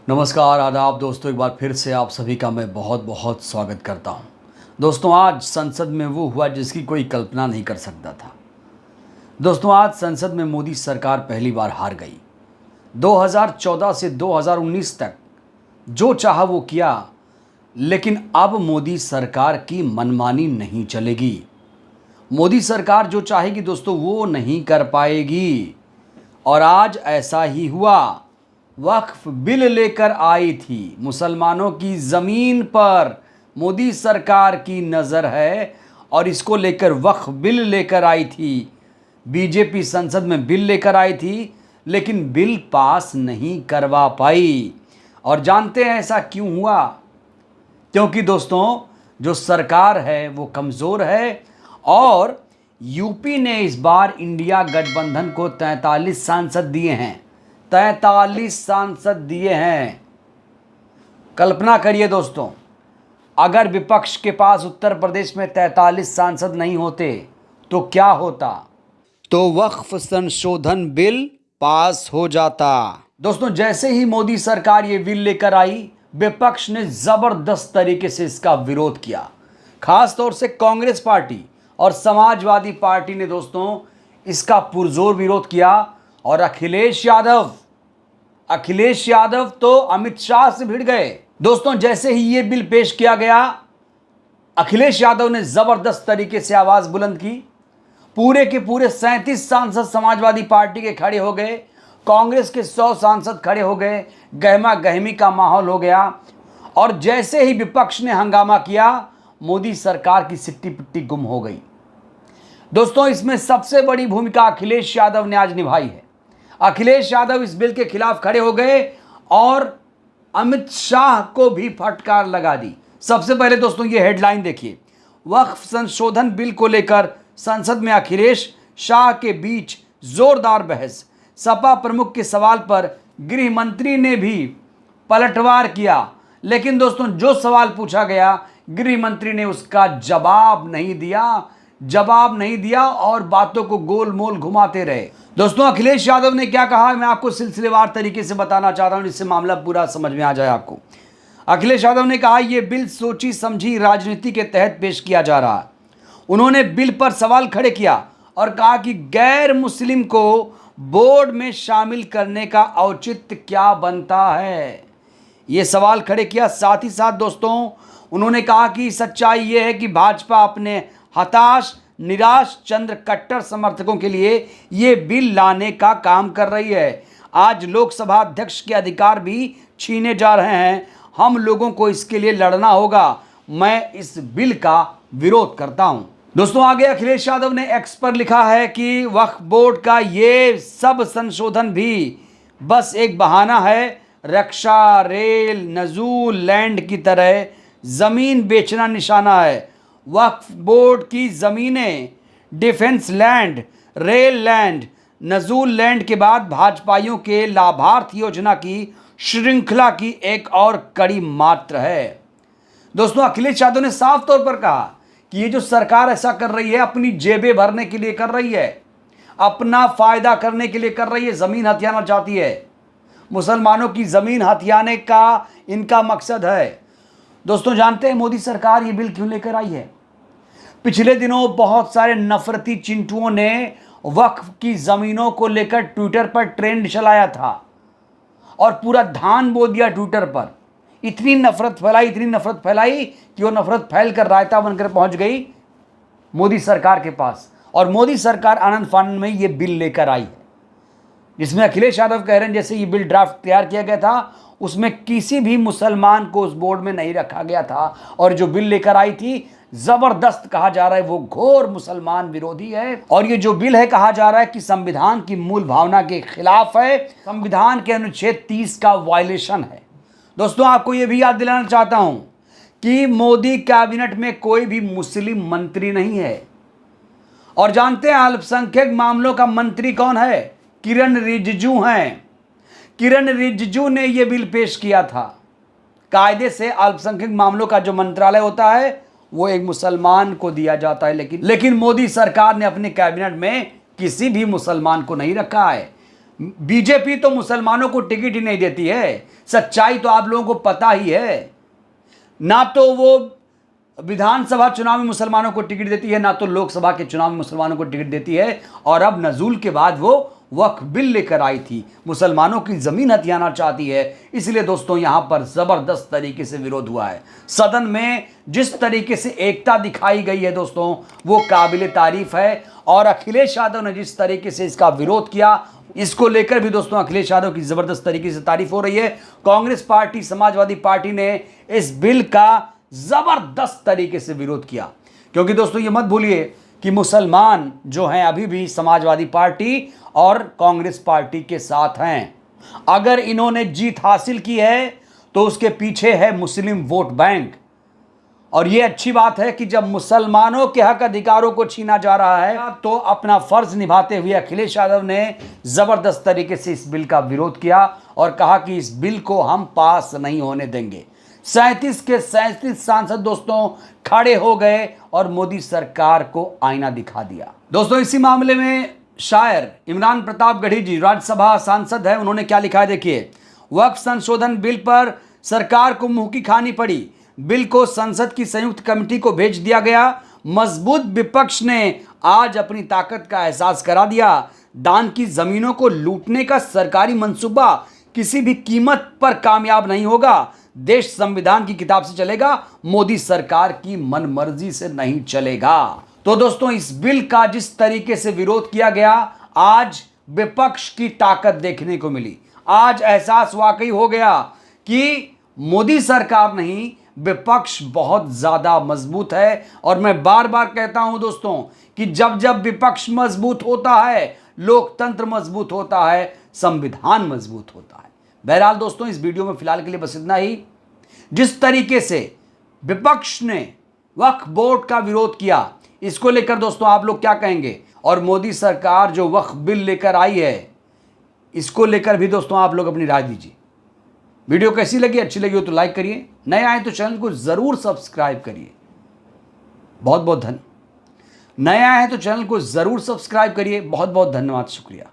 नमस्कार, आदाब दोस्तों। एक बार फिर से आप सभी का मैं बहुत बहुत स्वागत करता हूं। दोस्तों, आज संसद में वो हुआ जिसकी कोई कल्पना नहीं कर सकता था। दोस्तों, आज संसद में मोदी सरकार पहली बार हार गई। 2014 से 2019 तक जो चाहा वो किया, लेकिन अब मोदी सरकार की मनमानी नहीं चलेगी। मोदी सरकार जो चाहेगी दोस्तों वो नहीं कर पाएगी। और आज ऐसा ही हुआ। वक्फ बिल लेकर आई थी, मुसलमानों की ज़मीन पर मोदी सरकार की नज़र है और इसको लेकर वक्फ बिल लेकर आई थी। बीजेपी संसद में बिल लेकर आई थी, लेकिन बिल पास नहीं करवा पाई। और जानते हैं ऐसा क्यों हुआ? क्योंकि दोस्तों, जो सरकार है वो कमज़ोर है और यूपी ने इस बार इंडिया गठबंधन को 43 सांसद दिए हैं। 43 सांसद दिए हैं। कल्पना करिए दोस्तों, अगर विपक्ष के पास उत्तर प्रदेश में 43 सांसद नहीं होते तो क्या होता? तो वक्फ संशोधन बिल पास हो जाता। दोस्तों, जैसे ही मोदी सरकार ये बिल लेकर आई, विपक्ष ने जबरदस्त तरीके से इसका विरोध किया। खास तौर से कांग्रेस पार्टी और समाजवादी पार्टी ने दोस्तों इसका पुरजोर विरोध किया। और अखिलेश यादव तो अमित शाह से भिड़ गए। दोस्तों, जैसे ही ये बिल पेश किया गया, अखिलेश यादव ने जबरदस्त तरीके से आवाज बुलंद की। पूरे के पूरे 37 सांसद समाजवादी पार्टी के खड़े हो गए, कांग्रेस के 100 सांसद खड़े हो गए। गहमा गहमी का माहौल हो गया। और जैसे ही विपक्ष ने हंगामा किया, मोदी सरकार की सिट्टी पिट्टी गुम हो गई। दोस्तों, इसमें सबसे बड़ी भूमिका अखिलेश यादव ने आज निभाई है। अखिलेश यादव इस बिल के खिलाफ खड़े हो गए और अमित शाह को भी फटकार लगा दी। सबसे पहले दोस्तों ये हेडलाइन देखिए। वक्फ संशोधन बिल को लेकर संसद में अखिलेश शाह के बीच जोरदार बहस। सपा प्रमुख के सवाल पर गृह मंत्री ने भी पलटवार किया, लेकिन दोस्तों जो सवाल पूछा गया, गृह मंत्री ने उसका जवाब नहीं दिया और बातों को गोल मोल घुमाते रहे। दोस्तों, अखिलेश यादव ने क्या कहा, मैं आपको सिलसिलेवार तरीके से बताना चाह रहा हूं, जिससे मामला पूरा समझ में आ जाए आपको। अखिलेश यादव ने कहा, यह बिल सोची समझी राजनीति के तहत पेश किया जा रहा है। उन्होंने बिल पर सवाल खड़े किया और कहा कि गैर मुस्लिम को बोर्ड में शामिल करने का औचित्य क्या बनता है, ये सवाल खड़े किया। साथ ही साथ दोस्तों उन्होंने कहा कि सच्चाई ये है कि भाजपा अपने हताश निराश चंद्र कट्टर समर्थकों के लिए ये बिल लाने का काम कर रही है। आज लोकसभा अध्यक्ष के अधिकार भी छीने जा रहे हैं। हम लोगों को इसके लिए लड़ना होगा। मैं इस बिल का विरोध करता हूं। दोस्तों, आगे अखिलेश यादव ने एक्स पर लिखा है कि वक्फ बोर्ड का ये सब संशोधन भी बस एक बहाना है। रक्षा, रेल, नजूल लैंड की तरह जमीन बेचना निशाना है। वक्फ बोर्ड की जमीनें डिफेंस लैंड, रेल लैंड, नजूल लैंड के बाद भाजपाइयों के लाभार्थ योजना की श्रृंखला की एक और कड़ी मात्र है। दोस्तों, अखिलेश यादव ने साफ तौर पर कहा कि ये जो सरकार ऐसा कर रही है, अपनी जेबें भरने के लिए कर रही है, अपना फायदा करने के लिए कर रही है, जमीन हथियाना चाहती है। मुसलमानों की जमीन हथियाने का इनका मकसद है। दोस्तों, जानते हैं मोदी सरकार ये बिल क्यों लेकर आई है? पिछले दिनों बहुत सारे नफरती चिंटुओं ने वक्फ की जमीनों को लेकर ट्विटर पर ट्रेंड चलाया था और पूरा धान बो दिया ट्विटर पर। इतनी नफरत फैलाई कि वो नफरत फैल कर रायता बनकर पहुंच गई मोदी सरकार के पास। और मोदी सरकार आनंद फानंद में ये बिल लेकर आई है, जिसमें अखिलेश यादव कह रहे हैं जैसे ये बिल ड्राफ्ट तैयार किया गया था उसमें किसी भी मुसलमान को उस बोर्ड में नहीं रखा गया था। और जो बिल लेकर आई थी, जबरदस्त कहा जा रहा है वो घोर मुसलमान विरोधी है। और ये जो बिल है, कहा जा रहा है कि संविधान की मूल भावना के खिलाफ है, संविधान के अनुच्छेद 30 का वायलेशन है। दोस्तों, आपको ये भी याद दिलाना चाहता हूं कि मोदी कैबिनेट में कोई भी मुस्लिम मंत्री नहीं है। और जानते हैं अल्पसंख्यक मामलों का मंत्री कौन है? किरण रिजिजू हैं। किरण रिजिजू ने यह बिल पेश किया था। कायदे से अल्पसंख्यक मामलों का जो मंत्रालय होता है वो एक मुसलमान को दिया जाता है, लेकिन मोदी सरकार ने अपने कैबिनेट में किसी भी मुसलमान को नहीं रखा है। बीजेपी तो मुसलमानों को टिकट ही नहीं देती है, सच्चाई तो आप लोगों को पता ही है। ना तो वो विधानसभा चुनाव में मुसलमानों को टिकट देती है, ना तो लोकसभा के चुनाव में मुसलमानों को टिकट देती है। और अब नजूल के बाद वो वक्फ बिल लेकर आई थी, मुसलमानों की जमीन हथियाना चाहती है। इसलिए दोस्तों यहां पर जबरदस्त तरीके से विरोध हुआ है। सदन में जिस तरीके से एकता दिखाई गई है दोस्तों, वो काबिले तारीफ है। और अखिलेश यादव ने जिस तरीके से इसका विरोध किया, इसको लेकर भी दोस्तों अखिलेश यादव की जबरदस्त तरीके से तारीफ हो रही है। कांग्रेस पार्टी, समाजवादी पार्टी ने इस बिल का जबरदस्त तरीके से विरोध किया, क्योंकि दोस्तों ये मत भूलिए कि मुसलमान जो हैं अभी भी समाजवादी पार्टी और कांग्रेस पार्टी के साथ हैं। अगर इन्होंने जीत हासिल की है तो उसके पीछे है मुस्लिम वोट बैंक। और यह अच्छी बात है कि जब मुसलमानों के हक अधिकारों को छीना जा रहा है, तो अपना फर्ज निभाते हुए अखिलेश यादव ने जबरदस्त तरीके से इस बिल का विरोध किया और कहा कि इस बिल को हम पास नहीं होने देंगे। 37 के 37 सांसद दोस्तों खड़े हो गए और मोदी सरकार को आईना दिखा दिया। दोस्तों इसी मामले में शायर इमरान प्रताप गढ़ी जी, राज्यसभा सांसद है, उन्होंने क्या लिखा है देखिए। वक्फ संशोधन बिल पर सरकार को मुंह की खानी पड़ी। बिल को संसद की संयुक्त कमेटी को भेज दिया गया। मजबूत विपक्ष ने आज अपनी ताकत का एहसास करा दिया। दान की जमीनों को लूटने का सरकारी मंसूबा किसी भी कीमत पर कामयाब नहीं होगा। देश संविधान की किताब से चलेगा, मोदी सरकार की मनमर्जी से नहीं चलेगा। तो दोस्तों इस बिल का जिस तरीके से विरोध किया गया, आज विपक्ष की ताकत देखने को मिली। आज एहसास वाकई हो गया कि मोदी सरकार नहीं, विपक्ष बहुत ज्यादा मजबूत है। और मैं बार बार कहता हूं दोस्तों कि जब जब विपक्ष मजबूत होता है, लोकतंत्र मजबूत होता है, संविधान मजबूत होता है। बहरहाल दोस्तों इस वीडियो में फिलहाल के लिए बस इतना ही। जिस तरीके से विपक्ष ने वक्फ बोर्ड का विरोध किया, इसको लेकर दोस्तों आप लोग क्या कहेंगे? और मोदी सरकार जो वक्फ बिल लेकर आई है, इसको लेकर भी दोस्तों आप लोग अपनी राय दीजिए। वीडियो कैसी लगी? अच्छी लगी हो तो लाइक करिए, नए आए तो चैनल को जरूर सब्सक्राइब करिए। बहुत बहुत धन्यवाद। नए आए हैं तो चैनल को जरूर सब्सक्राइब करिए। बहुत बहुत धन्यवाद, शुक्रिया।